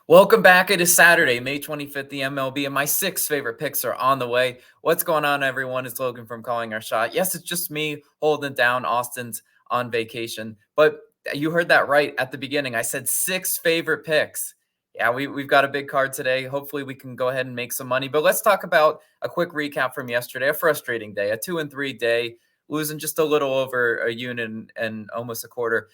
Welcome back. It is Saturday, May 25th, the MLB, and my six favorite picks are on the way. What's going on, everyone? It's Logan from Calling Our Shot. Yes, it's just me holding it down. Austin's on vacation, but you heard that right at the beginning. I said six favorite picks. Yeah, we've got a big card today. Hopefully, we can go ahead and make some money. But let's talk about a quick recap from yesterday. A frustrating day, a 2-3 day, losing just a little over a unit and almost a quarter.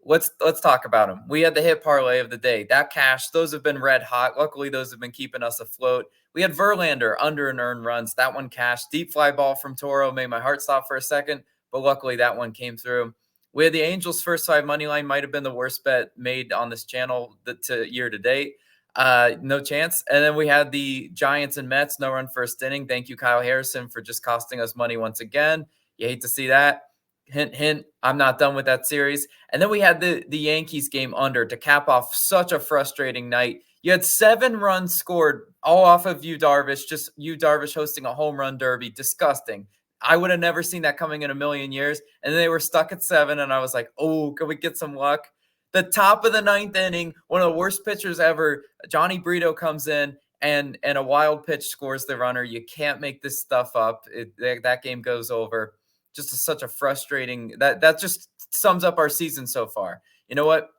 Let's talk about them. We had the hit parlay of the day. That cash, those have been red hot. Luckily, those have been keeping us afloat. We had Verlander under and earned runs. That one cashed. Deep fly ball from Toro made my heart stop for a second, but luckily that one came through. We had the Angels first five money line, might have been the worst bet made on this channel year to date. No chance. And then we had the Giants and Mets, no run first inning. Thank you, Kyle Harrison, for just costing us money once again. You hate to see that. Hint, hint, I'm not done with that series. And then we had the Yankees game under to cap off such a frustrating night. You had 7 runs scored all off of Yu Darvish, just Yu Darvish hosting a home run derby. Disgusting. I would have never seen that coming in a million years. And then they were stuck at 7, and I was like, oh, can we get some luck? The top of the 9th inning, one of the worst pitchers ever, Johnny Brito comes in, and a wild pitch scores the runner. You can't make this stuff up. That game goes over. Just such a frustrating that just sums up our season so far. You know what?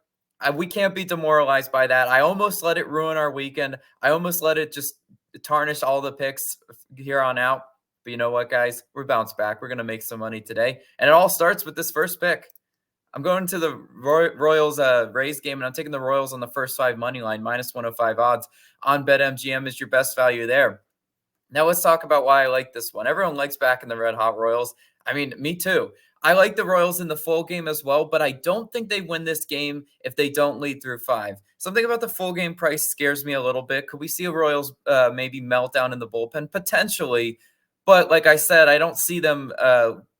We can't be demoralized by that. I almost let it ruin our weekend. I almost let it just tarnish all the picks here on out. But you know what, guys? We're bounced back. We're going to make some money today. And it all starts with this first pick. I'm going to the Royals Rays game, and I'm taking the Royals on the first 5 money line, minus 105 odds on BetMGM is your best value there. Now let's talk about why I like this one. Everyone likes back in the red hot Royals. I mean, me too. I like the Royals in the full game as well, but I don't think they win this game if they don't lead through 5. Something about the full game price scares me a little bit. Could we see a Royals maybe meltdown in the bullpen? Potentially. But like I said, I don't see them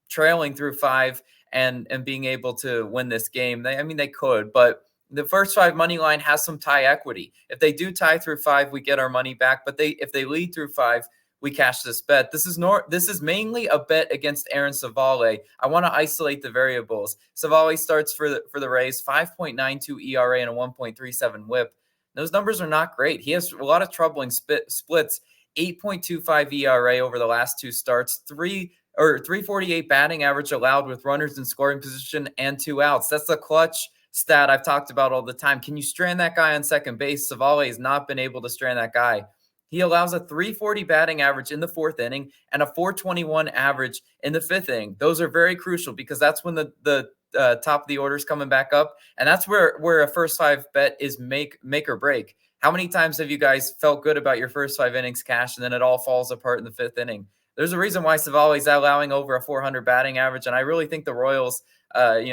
trailing through 5 and being able to win this game. They could, but the first 5 money line has some tie equity. If they do tie through 5, we get our money back. But if they lead through 5, we cash this bet. This is mainly a bet against Aaron Savale. I want to isolate the variables. Savale starts for the Rays, 5.92 ERA and a 1.37 WHIP. Those numbers are not great. He has a lot of troubling splits. 8.25 ERA over the last 2 starts, 348 batting average allowed with runners in scoring position and 2 outs. That's the clutch stat I've talked about all the time. Can you strand that guy on second base? Savale has not been able to strand that guy. He allows a 340 batting average in the 4th inning and a 421 average in the 5th inning. Those are very crucial because that's when the top of the order is coming back up. And that's where a first 5 bet is make or break. How many times have you guys felt good about your first 5 innings cash and then it all falls apart in the 5th inning? There's a reason why Savale is allowing over a 400 batting average. And I really think the Royals,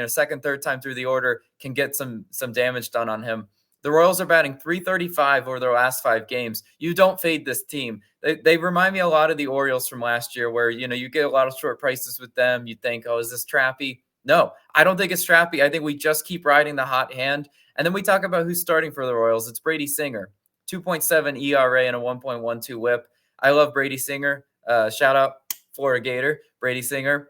second, third time through the order can get some damage done on him. The Royals are batting .335 over their last 5 games. You don't fade this team. They remind me a lot of the Orioles from last year where, you get a lot of short prices with them. You think, oh, is this trappy? No, I don't think it's trappy. I think we just keep riding the hot hand. And then we talk about who's starting for the Royals. It's Brady Singer, 2.7 ERA and a 1.12 WHIP. I love Brady Singer. Shout out Florida Gator, Brady Singer.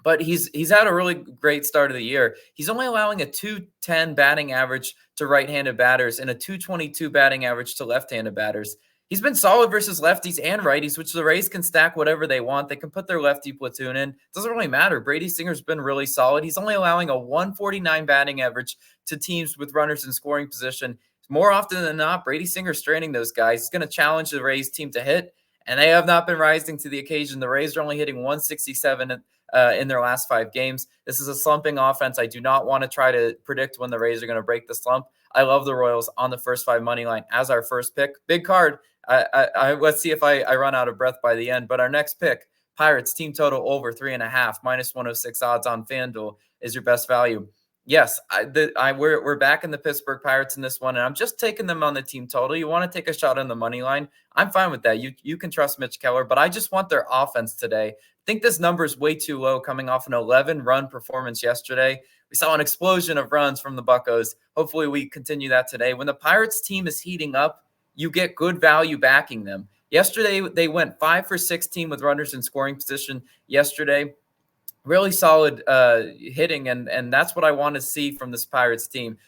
But he's had a really great start of the year. He's only allowing a 210 batting average to right-handed batters and a 222 batting average to left-handed batters. He's been solid versus lefties and righties, which the Rays can stack whatever they want. They can put their lefty platoon in. It doesn't really matter. Brady Singer's been really solid. He's only allowing a 149 batting average to teams with runners in scoring position. More often than not, Brady Singer's straining those guys. He's going to challenge the Rays team to hit, and they have not been rising to the occasion. The Rays are only hitting 167 in their last 5 games. This is a slumping offense. I do not want to try to predict when the Rays are going to break the slump. I love the Royals on the first 5 money line as our first pick. Big card. Let's see if I run out of breath by the end. But our next pick, Pirates team total over 3.5, minus 106 odds on FanDuel is your best value. Yes, we're back in the Pittsburgh Pirates in this one, and I'm just taking them on the team total. You want to take a shot on the money line? I'm fine with that. You can trust Mitch Keller, but I just want their offense today. I think this number is way too low coming off an 11-run performance yesterday. We saw an explosion of runs from the Buccos. Hopefully we continue that today. When the Pirates team is heating up, you get good value backing them. Yesterday, they went 5 for 16 with runners in scoring position yesterday. Really solid hitting, and that's what I want to see from this Pirates team.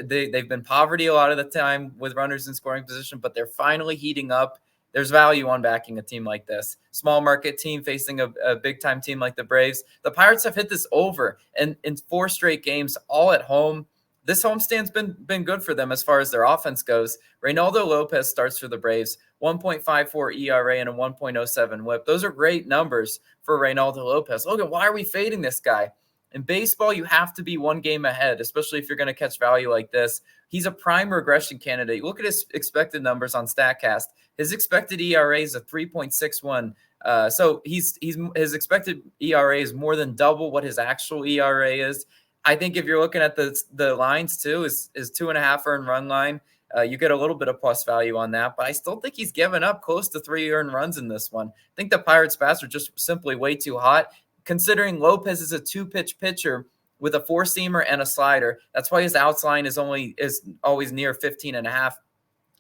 They've been poverty a lot of the time with runners in scoring position, but they're finally heating up. There's value on backing a team like this. Small market team facing a big-time team like the Braves. The Pirates have hit this over and in 4 straight games, all at home. This homestand's been good for them as far as their offense goes. Reynaldo Lopez starts for the Braves, 1.54 ERA and a 1.07 whip. Those are great numbers for Reynaldo Lopez. Logan, why are we fading this guy? In baseball, you have to be 1 game ahead, especially if you're going to catch value like this. He's a prime regression candidate. Look at his expected numbers on StatCast. His expected ERA is a 3.61. So his expected ERA is more than double what his actual ERA is. I think if you're looking at the lines too, is 2.5 earned run line. You get a little bit of plus value on that, but I still think he's given up close to 3 earned runs in this one. I think the Pirates bats are just simply way too hot. Considering Lopez is a 2-pitch pitcher with a 4-seamer and a slider, that's why his outs line is always near 15.5.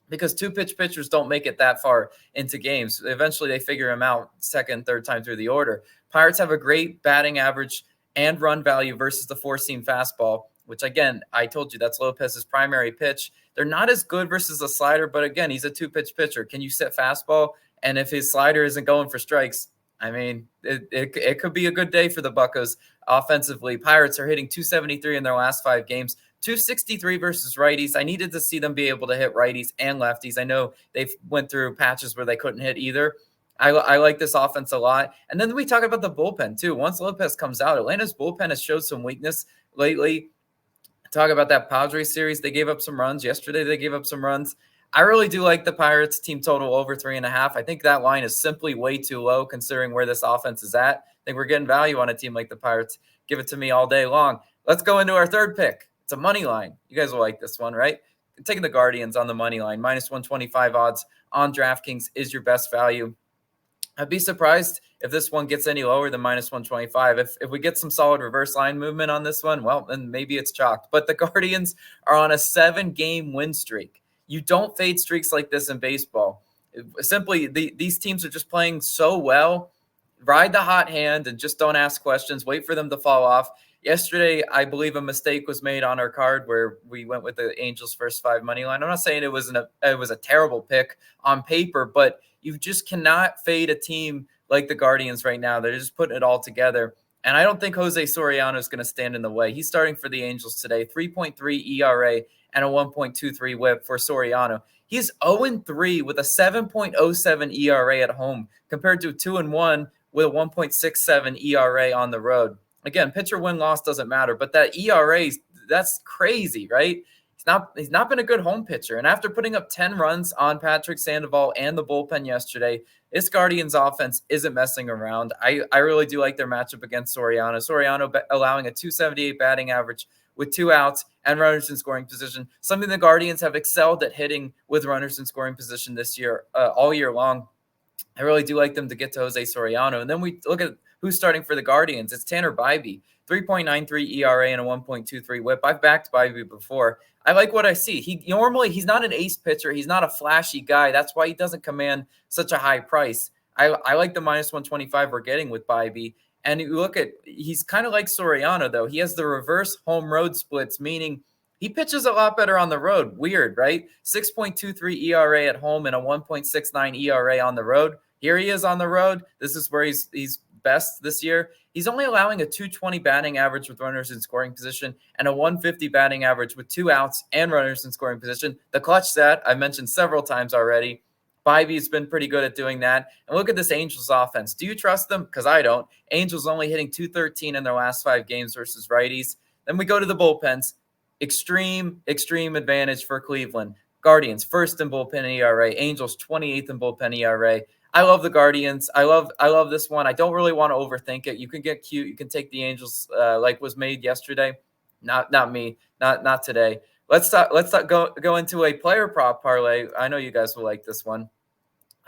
Because 2-pitch pitchers don't make it that far into games. Eventually, they figure him out second, third time through the order. Pirates have a great batting average and run value versus the 4-seam fastball, which, again, I told you that's Lopez's primary pitch. They're not as good versus a slider, but, again, he's a 2-pitch pitcher. Can you set fastball? And if his slider isn't going for strikes, I mean, it could be a good day for the Buccos offensively. Pirates are hitting 273 in their last 5 games. 263 versus righties. I needed to see them be able to hit righties and lefties. I know they've went through patches where they couldn't hit either. I like this offense a lot. And then we talk about the bullpen too. Once Lopez comes out, Atlanta's bullpen has showed some weakness lately. Talk about that Padres series. They gave up some runs. Yesterday, they gave up some runs. I really do like the Pirates team total over 3.5. I think that line is simply way too low considering where this offense is at. I think we're getting value on a team like the Pirates. Give it to me all day long. Let's go into our third pick. It's a money line. You guys will like this one, right? I'm taking the Guardians on the money line. Minus 125 odds on DraftKings is your best value. I'd be surprised if this one gets any lower than minus 125. If we get some solid reverse line movement on this one, well, then maybe it's chalked. But the Guardians are on a 7-game win streak. You don't fade streaks like this in baseball. Simply, these teams are just playing so well. Ride the hot hand and just don't ask questions. Wait for them to fall off. Yesterday, I believe a mistake was made on our card where we went with the Angels first 5 money line. I'm not saying it was a terrible pick on paper, but you just cannot fade a team like the Guardians right now. They're just putting it all together. And I don't think Jose Soriano is going to stand in the way. He's starting for the Angels today, 3.3 ERA and a 1.23 whip for Soriano. He's 0-3 with a 7.07 ERA at home compared to 2-1 with a 1.67 ERA on the road. Again, pitcher win-loss doesn't matter, but that ERA, that's crazy, right? He's not been a good home pitcher. And after putting up 10 runs on Patrick Sandoval and the bullpen yesterday, this Guardians offense isn't messing around. I really do like their matchup against Soriano. Soriano allowing a 278 batting average with 2 outs and runners in scoring position, something the Guardians have excelled at hitting with runners in scoring position this year, all year long. I really do like them to get to Jose Soriano. And then we look at who's starting for the Guardians. It's Tanner Bybee, 3.93 ERA and a 1.23 whip. I've backed Bybee before. I like what I see. He's not an ace pitcher. He's not a flashy guy. That's why he doesn't command such a high price. I like the minus 125 we're getting with Bybee. And you look at, he's kind of like Soriano, though. He has the reverse home road splits, meaning he pitches a lot better on the road. Weird, right? 6.23 ERA at home and a 1.69 ERA on the road. Here he is on the road. This is where he's best this year. He's only allowing a 220 batting average with runners in scoring position and a 150 batting average with 2 outs and runners in scoring position. The clutch stat I mentioned several times already. Bybee's been pretty good at doing that. And look at this Angels offense. Do you trust them? Because I don't. Angels only hitting 213 in their last 5 games versus righties. Then we go to the bullpens. Extreme advantage for Cleveland. Guardians, first in bullpen ERA. Angels, 28th in bullpen ERA. I love the Guardians. I love this one. I don't really want to overthink it. You can get cute. You can take the Angels like was made yesterday. Not me. Not today. Let's go into a player prop parlay. I know you guys will like this one.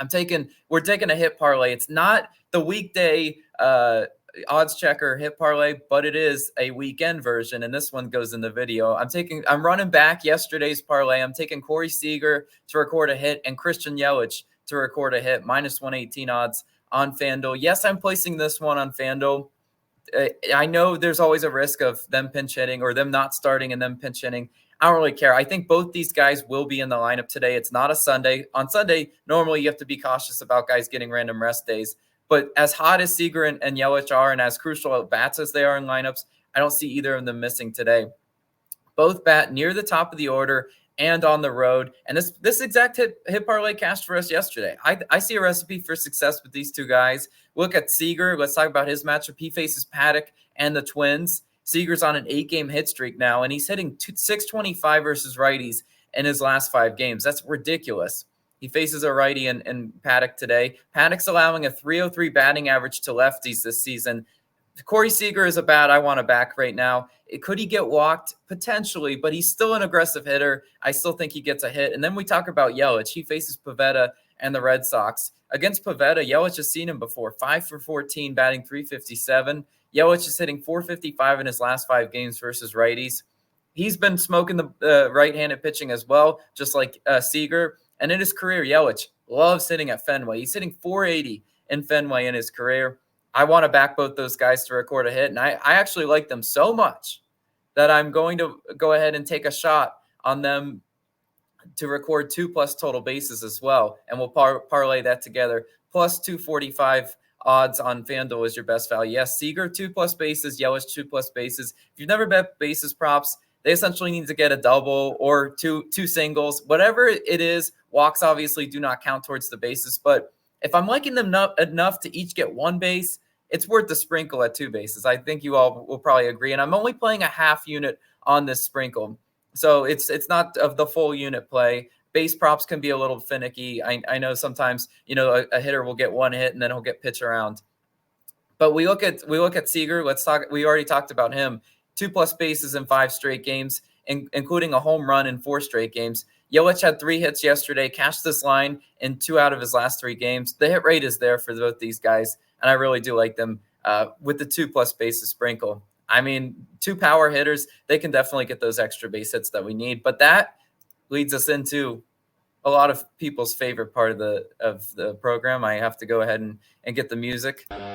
We're taking a hit parlay. It's not the weekday odds checker hit parlay, but it is a weekend version, and this one goes in the video. I'm running back yesterday's parlay. I'm taking Corey Seager to record a hit and Christian Yelich to record a hit, minus 118 odds on FanDuel. Yes, I'm placing this one on FanDuel. I know there's always a risk of them pinch hitting or them not starting and them pinch hitting. I don't really care. I think both these guys will be in the lineup today. It's not a Sunday. On Sunday, normally you have to be cautious about guys getting random rest days. But as hot as Seager and Yelich are, and as crucial at bats as they are in lineups, I don't see either of them missing today. Both bat near the top of the order and on the road. And this exact hit parlay cashed for us yesterday. I see a recipe for success with these two guys. Look at Seager. Let's talk about his matchup. He faces Paddock and the Twins. Seager's on an 8-game hit streak now, and he's hitting 625 versus righties in his last 5 games. That's ridiculous. He faces a righty in Paddock today. Paddock's allowing a 303 batting average to lefties this season. Corey Seager is a bat I want to back right now. Could he get walked? Potentially, but he's still an aggressive hitter. I still think he gets a hit. And then we talk about Yelich. He faces Pivetta and the Red Sox. Against Pivetta, Yelich has seen him before. 5 for 14, batting 357. Yelich is hitting 455 in his last 5 games versus righties. He's been smoking the right-handed pitching as well, just like Seager. And in his career, Yelich loves hitting at Fenway. He's hitting 480 in Fenway in his career. I want to back both those guys to record a hit, and I actually like them so much that I'm going to go ahead and take a shot on them to record 2+ total bases as well, and we'll parlay that together. Plus 245 odds on FanDuel is your best value. Yes, Seager 2+ bases, Yelich 2+ bases. If you've never bet bases props, they essentially need to get a double or two singles. Whatever it is, walks obviously do not count towards the bases, but if I'm liking them enough to each get 1 base, it's worth the sprinkle at 2 bases. I think you all will probably agree. And I'm only playing a half unit on this sprinkle. So it's not of the full unit play. Base props can be a little finicky. I know sometimes, a hitter will get 1 hit and then he'll get pitch around. But we look at Seager. We already talked about him. 2+ bases in 5 straight games, including a home run in 4 straight games. Yelich had 3 hits yesterday, cashed this line in 2 out of his last 3 games. The hit rate is there for both these guys, and I really do like them with the 2+ bases sprinkle. I mean, 2 power hitters, they can definitely get those extra base hits that we need. But that leads us into a lot of people's favorite part of the program. I have to go ahead and get the music. Get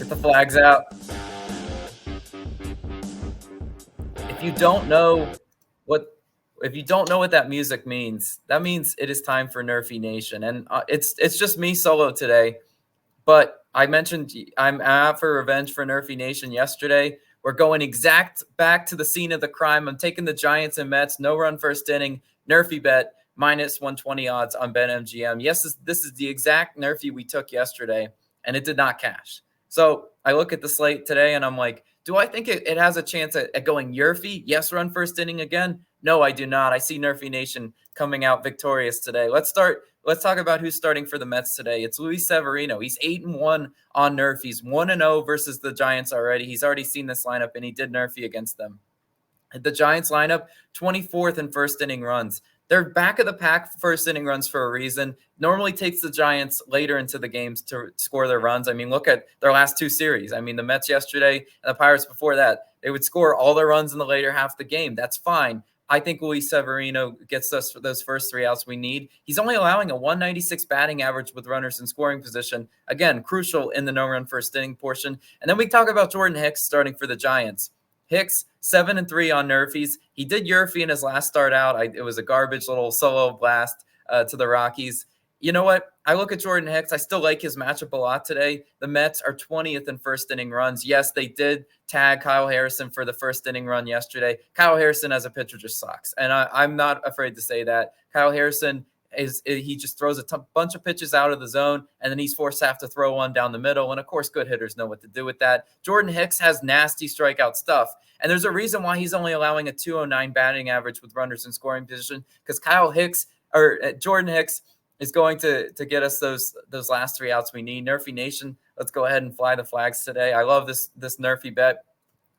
the flags out. If you don't know what that music means, that means it is time for Nerfy Nation. And it's just me solo today. But I mentioned I'm out for revenge for Nerfy Nation yesterday. We're going exact back to the scene of the crime. I'm taking the Giants and Mets, no run first inning, Nerfy bet, minus 120 odds on BetMGM. Yes, this is the exact Nerfy we took yesterday, and it did not cash. So I look at the slate today, and I'm like, do I think it has a chance at going Nerfy? Yes, run first inning again? No, I do not. I see Nerfy Nation coming out victorious today. Let's talk about who's starting for the Mets today. It's Luis Severino. He's 8-1 on Nerfy. He's 1-0 versus the Giants already. He's already seen this lineup, and he did Nerfy against them. The Giants lineup, 24th in first inning runs. They're back of the pack first inning runs for a reason. Normally takes the Giants later into the games to score their runs. I mean, look at their last 2 series. I mean, the Mets yesterday and the Pirates before that, they would score all their runs in the later half of the game. That's fine. I think Luis Severino gets us those first 3 outs we need. He's only allowing a 196 batting average with runners in scoring position. Again, crucial in the no-run first inning portion. And then we talk about Jordan Hicks starting for the Giants. Hicks, 7-3 on Nerfies. He did Nerfy in his last start out. It was a garbage little solo blast to the Rockies. You know what? I look at Jordan Hicks. I still like his matchup a lot today. The Mets are 20th in first inning runs. Yes, they did tag Kyle Harrison for the first inning run yesterday. Kyle Harrison as a pitcher just sucks. And I'm not afraid to say that. Kyle Harrison, he just throws a bunch of pitches out of the zone, and then he's forced to have to throw one down the middle. And, of course, good hitters know what to do with that. Jordan Hicks has nasty strikeout stuff. And there's a reason why he's only allowing a 209 batting average with runners in scoring position, because Jordan Hicks is going to get us those last 3 outs we need. Nerfy Nation, let's go ahead and fly the flags today. I love this Nerfy bet.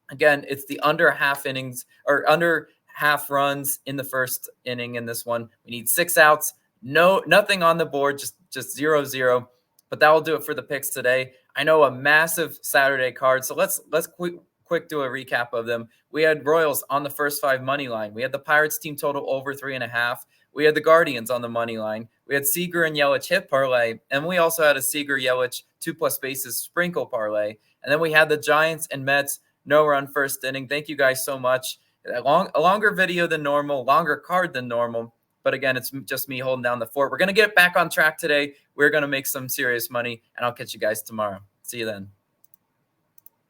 Again, it's the under half innings or under half runs in the first inning in this one. We need 6 outs. Nothing on the board, just 0-0. But that will do it for the picks today. I know a massive Saturday card, so let's quick do a recap of them. We had Royals on the first 5 money line. We had the Pirates team total over 3.5. We had the Guardians on the money line. We had Seager and Yelich hit parlay, and we also had a Seager Yelich 2+ bases sprinkle parlay. And then we had the Giants and Mets no run first inning. Thank you guys so much. A longer video than normal, longer card than normal. But again, it's just me holding down the fort. We're going to get back on track today. We're going to make some serious money, and I'll catch you guys tomorrow. See you then.